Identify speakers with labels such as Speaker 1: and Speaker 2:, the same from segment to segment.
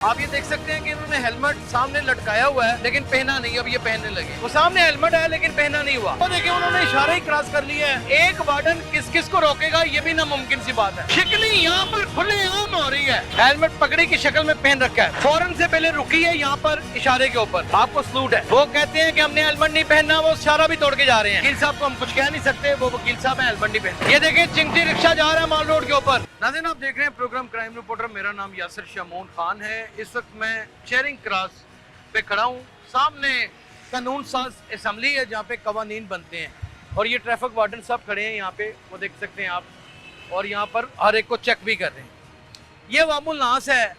Speaker 1: आप ये देख सकते हैं कि इन्होंने हेलमेट सामने लटकाया हुआ है लेकिन पहना नहीं, अब ये पहनने लगे। वो सामने हेलमेट है लेकिन पहना नहीं हुआ। तो देखिए उन्होंने इशारा ही क्रॉस कर लिया है। एक वार्डन किस किस को रोकेगा ये भी नामुमकिन सी बात है। शिकली यहाँ पर खुलेआम हो रही है। हेलमेट पगड़ी की शक्ल में पहन रखा है, फौरन से पहले रुकी है यहाँ पर इशारे के ऊपर। आपको सलूट है। वो कहते हैं कि हमने हेलमेट नहीं पहनना, वो इशारा भी तोड़ के जा रहे हैं। वकील साहब को हम कुछ कह नहीं सकते, वो वकील साहब हेलमेट नहीं पहन। ये देखें चिंगटी रिक्शा जा रहा है माल रोड के ऊपर। नाज़रीन आप देख रहे हैं प्रोग्राम क्राइम रिपोर्टर, मेरा नाम यासिर शमून खान है। इस वक्त मैं चेरिंग क्रॉस पे खड़ा हूँ। सामने कानून साज असम्बली है जहाँ पे कवानीन बनते हैं और ये ट्रैफिक वार्डन साहब खड़े हैं यहाँ पे, वो देख सकते हैं आप। और यहाँ पर हर एक को चेक भी कर रहे हैं। ये वामुल नास है,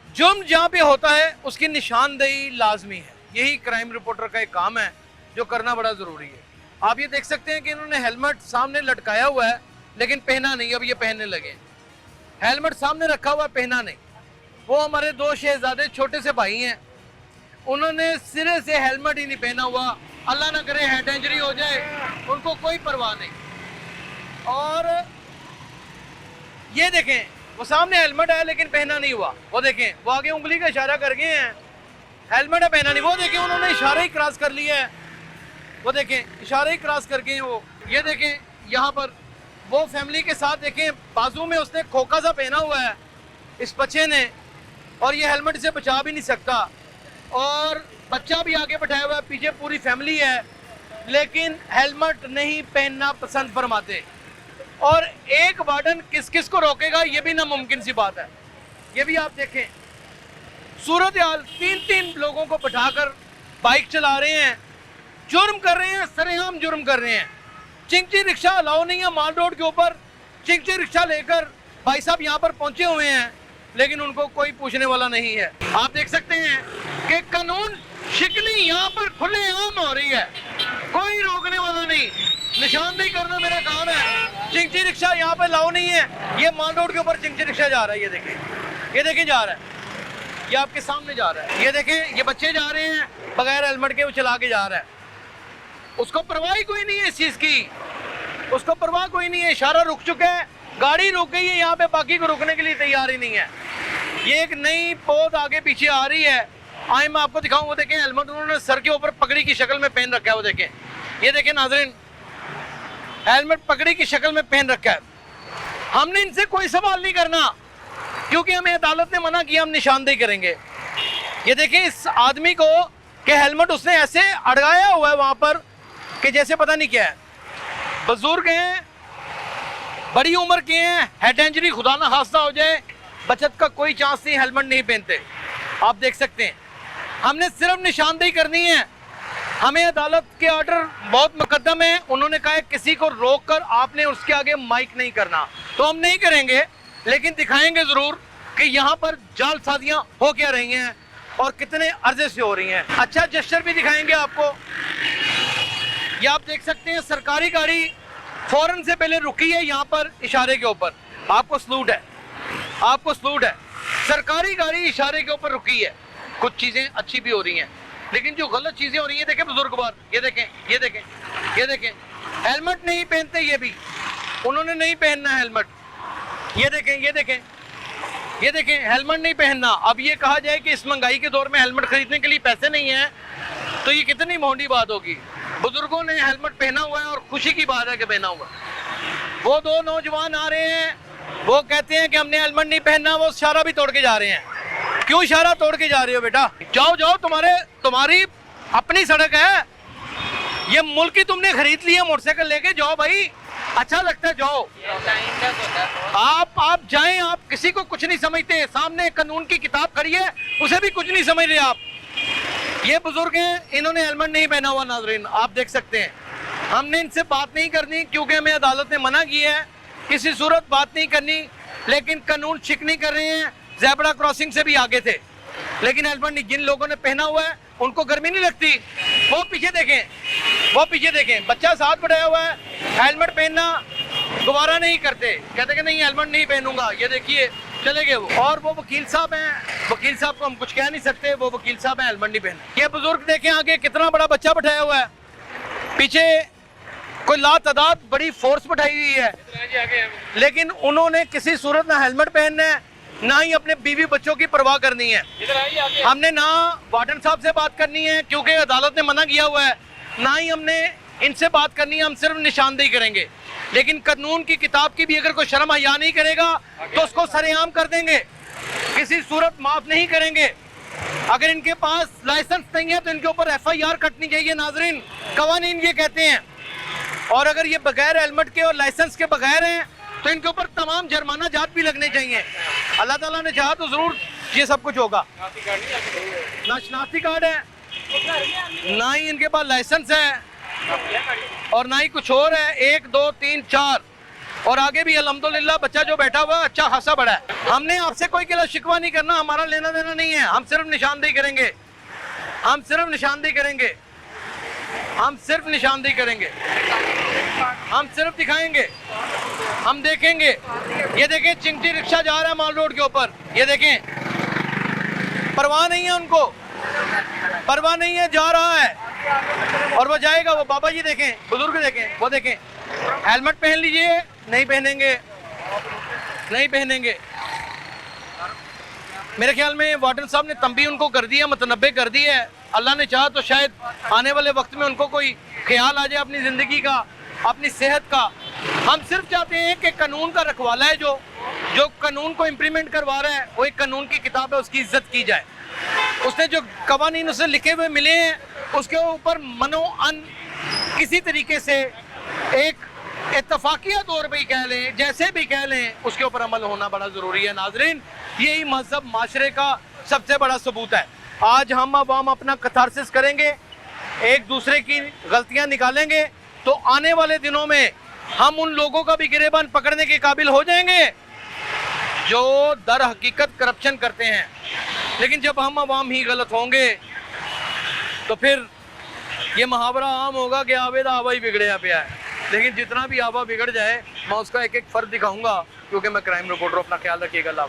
Speaker 1: जुर्म जहाँ पे होता है उसकी निशानदेही लाजमी है। यही क्राइम रिपोर्टर का एक काम है जो करना बड़ा ज़रूरी है। आप ये देख सकते हैं कि इन्होंने हेलमेट सामने लटकाया हुआ है लेकिन पहना नहीं, अब ये पहनने लगे। हेलमेट सामने रखा हुआ है, पहना नहीं। वो हमारे दो शहजादे छोटे से भाई हैं, उन्होंने सिरे से हेलमेट ही नहीं पहना हुआ। अल्लाह ना करे हेड इंजरी हो जाए, उनको कोई परवाह नहीं। और ये देखें वो सामने हेलमेट है लेकिन पहना नहीं हुआ। वो देखें वो आगे उंगली का इशारा कर गए हैं, हेलमेट है पहना नहीं। वो देखें उन्होंने इशारा ही क्रॉस कर लिया है। वो देखें इशारा ही क्रॉस कर गए वो। ये देखें यहाँ पर वो फैमिली के साथ देखें, बाजू में उसने खोखा सा पहना हुआ है इस बच्चे ने, और ये हेलमेट से बचा भी नहीं सकता। और बच्चा भी आगे बैठाया हुआ है, पीछे पूरी फैमिली है लेकिन हेलमेट नहीं पहनना पसंद फरमाते। और एक वार्डन किस किस को रोकेगा ये भी नामुमकिन सी बात है। ये भी आप देखें सूरत हाल, तीन तीन लोगों को बैठाकर बाइक चला रहे हैं, जुर्म कर रहे हैं, सरेआम जुर्म कर रहे हैं। चिंगटी रिक्शा अलाउ नहीं है माल रोड के ऊपर। चिंगटी रिक्शा लेकर भाई साहब यहाँ पर पहुंचे हुए हैं लेकिन उनको कोई पूछने वाला नहीं है। आप देख सकते हैं कि कानून शिकली यहाँ पर खुलेआम हो रही है, कोई रोकने वाला नहीं। निशानदेही करना मेरा काम है। चिंगटी रिक्शा यहाँ पे अलाउ नहीं है। ये माल रोड के ऊपर चिंगटी रिक्शा जा रहा है, ये देखें जा रहा है, ये आपके सामने जा रहा है। ये देखें ये बच्चे जा रहे हैं बगैर हेलमेट के, वो चला के जा रहा है। उसको परवाह ही कोई नहीं है इस चीज़ की, उसको परवाह कोई नहीं है। इशारा रुक चुका है, गाड़ी रुक गई है यहाँ पे, बाकी को रुकने के लिए तैयार ही नहीं है। ये एक नई पौध आगे पीछे आ रही है, आए मैं आपको दिखाऊं। वो देखें हेलमेट उन्होंने सर के ऊपर पगड़ी की शक्ल में पहन रखा है। वो देखें, ये देखें नाज़रीन, हेलमेट पगड़ी की शक्ल में पहन रखा है। हमने इनसे कोई सवाल नहीं करना क्योंकि हमें अदालत ने मना किया, हम निशानदेही करेंगे। ये देखें इस आदमी को कि हेलमेट उसने ऐसे अड़गाया हुआ है वहाँ पर कि जैसे पता नहीं क्या है। बुजुर्ग हैं, बड़ी उम्र के हैं, हेड इंजरी खुदा ना खास्ता हो जाए, बचत का कोई चांस नहीं, हेलमेट नहीं पहनते। आप देख सकते हैं हमने सिर्फ निशानदेही करनी है। हमें अदालत के ऑर्डर बहुत मुकद्दम है, उन्होंने कहा है किसी को रोककर आपने उसके आगे माइक नहीं करना, तो हम नहीं करेंगे लेकिन दिखाएंगे ज़रूर कि यहाँ पर जालसाजियाँ हो क्या रही हैं और कितने अर्जे से हो रही हैं। अच्छा जेस्चर भी दिखाएंगे आपको। ये आप देख सकते हैं सरकारी गाड़ी फौरन से पहले रुकी है यहाँ पर इशारे के ऊपर। आपको सलूट है, आपको सलूट है। सरकारी गाड़ी इशारे के ऊपर रुकी है। कुछ चीज़ें अच्छी भी हो रही हैं लेकिन जो गलत चीज़ें हो रही हैं, देखें बुजुर्गवार, ये देखें ये देखें ये देखें, हेलमेट नहीं पहनते, ये भी उन्होंने नहीं पहनना हेलमेट। ये देखें ये देखें ये देखें, हेलमेट नहीं पहनना। अब ये कहा जाए कि इस महंगाई के दौर में हेलमेट खरीदने के लिए पैसे नहीं हैं तो ये कितनी मोटी बात होगी। बुजुर्गों ने हेलमेट पहना हुआ है और खुशी की बात है कि पहना हुआ। वो दो नौजवान आ रहे हैं, वो कहते हैं कि हमने हेलमेट नहीं पहनना, वो इशारा भी तोड़ के जा रहे हैं। क्यों इशारा तोड़ के जा रहे हो बेटा? जाओ जाओ, तुम्हारी अपनी सड़क है, ये मुल्क की तुमने खरीद ली है, मोटरसाइकिल लेके जाओ भाई, अच्छा लगता है जाओ। आप जाएं, आप किसी को कुछ नहीं समझते। सामने कानून की किताब खड़ी है, उसे भी कुछ नहीं समझ रहे आप। ये बुजुर्ग हैं, इन्होंने हेलमेट नहीं पहना हुआ। नाज़रीन आप देख सकते हैं हमने इनसे बात नहीं करनी क्योंकि हमें अदालत ने मना किया है, किसी सूरत बात नहीं करनी। लेकिन कानून शिकनी कर रहे हैं, ज़ेब्रा क्रॉसिंग से भी आगे थे लेकिन हेलमेट नहीं। जिन लोगों ने पहना हुआ है उनको गर्मी नहीं लगती। वो पीछे देखें, वो पीछे देखें, बच्चा साथ बैठाया हुआ है, हेलमेट पहनना दोबारा नहीं करते, कहते कि नहीं हेलमेट नहीं पहनूंगा। ये देखिए चले गए वो। और वो वकील साहब हैं, वकील साहब को हम कुछ कह नहीं सकते, वो वकील साहब हैं, हेलमेट नहीं पहने। ये बुजुर्ग देखें आगे कितना बड़ा बच्चा बैठाया हुआ है, पीछे कोई लातादाद बड़ी फोर्स बैठाई हुई है लेकिन उन्होंने किसी सूरत ना हेलमेट पहनना है ना ही अपने बीवी बच्चों की परवाह करनी है। हमने ना वार्डन साहब से बात करनी है क्योंकि अदालत ने मना किया हुआ है, ना ही हमने इनसे बात करनी है, हम सिर्फ निशानदेही करेंगे। लेकिन कानून की किताब की भी अगर कोई शर्म हया नहीं करेगा तो उसको सरेआम कर देंगे, किसी सूरत माफ नहीं करेंगे। अगर इनके पास लाइसेंस नहीं है तो इनके ऊपर FIR कटनी चाहिए नाजरीन, कवानीन ये कहते हैं। और अगर ये बगैर हेलमेट के और लाइसेंस के बगैर हैं तो इनके ऊपर तमाम जुर्माना जात भी लगने चाहिए। अल्लाह ताला ने चाहा तो जरूर ये सब कुछ होगा। ना शनाख्ती कार्ड है, ना ही इनके पास लाइसेंस है और ना ही कुछ और है। 1 2 3 4 और आगे भी अल्हम्दुलिल्लाह बच्चा जो बैठा हुआ है अच्छा खासा बड़ा है। हमने आपसे कोई गिला शिकवा नहीं करना, हमारा लेना देना नहीं है। हम सिर्फ निशानदेही करेंगे, हम सिर्फ निशानदेही करेंगे, हम सिर्फ निशानदेही करेंगे, हम सिर्फ दिखाएंगे, हम देखेंगे। ये देखें चिंगटी रिक्शा जा रहा है माल रोड के ऊपर, ये देखें, परवाह नहीं है उनको, परवाह नहीं है, जा रहा है और वो जाएगा। वो बाबा जी देखें, बुजुर्ग देखें, वो देखें, हेलमेट पहन लीजिए, नहीं पहनेंगे, नहीं पहनेंगे। मेरे ख्याल में वार्डन साहब ने तंबी उनको कर दी है, मुतनब्बे कर दी है। अल्लाह ने चाहा तो शायद आने वाले वक्त में उनको कोई ख्याल आ जाए अपनी ज़िंदगी का, अपनी सेहत का। हम सिर्फ चाहते हैं कि कानून का रखवाला है जो कानून को इम्प्लीमेंट करवा रहा है, वो एक कानून की किताब है, उसकी इज्जत की जाए। उसने जो कवानीन उसे लिखे हुए मिले हैं उसके ऊपर मनो अन किसी तरीके से एक इत्तफाकिया तौर पे ही कह लें, जैसे भी कह लें, उसके ऊपर अमल होना बड़ा ज़रूरी है नाजरीन। यही मजहब माशरे का सबसे बड़ा सबूत है। आज हम अवाम अपना कथारसिस करेंगे, एक दूसरे की गलतियां निकालेंगे तो आने वाले दिनों में हम उन लोगों का भी गिरेबान पकड़ने के काबिल हो जाएंगे जो दर हकीकत करप्शन करते हैं। लेकिन जब हम अवाम ही गलत होंगे तो फिर ये मुहावरा आम होगा कि आवेदा आवा ही बिगड़े पिया है। लेकिन जितना भी आवा बिगड़ जाए मैं उसका एक एक फ़र्क दिखाऊंगा, क्योंकि मैं क्राइम रिपोर्टर। अपना ख्याल रखिएगा।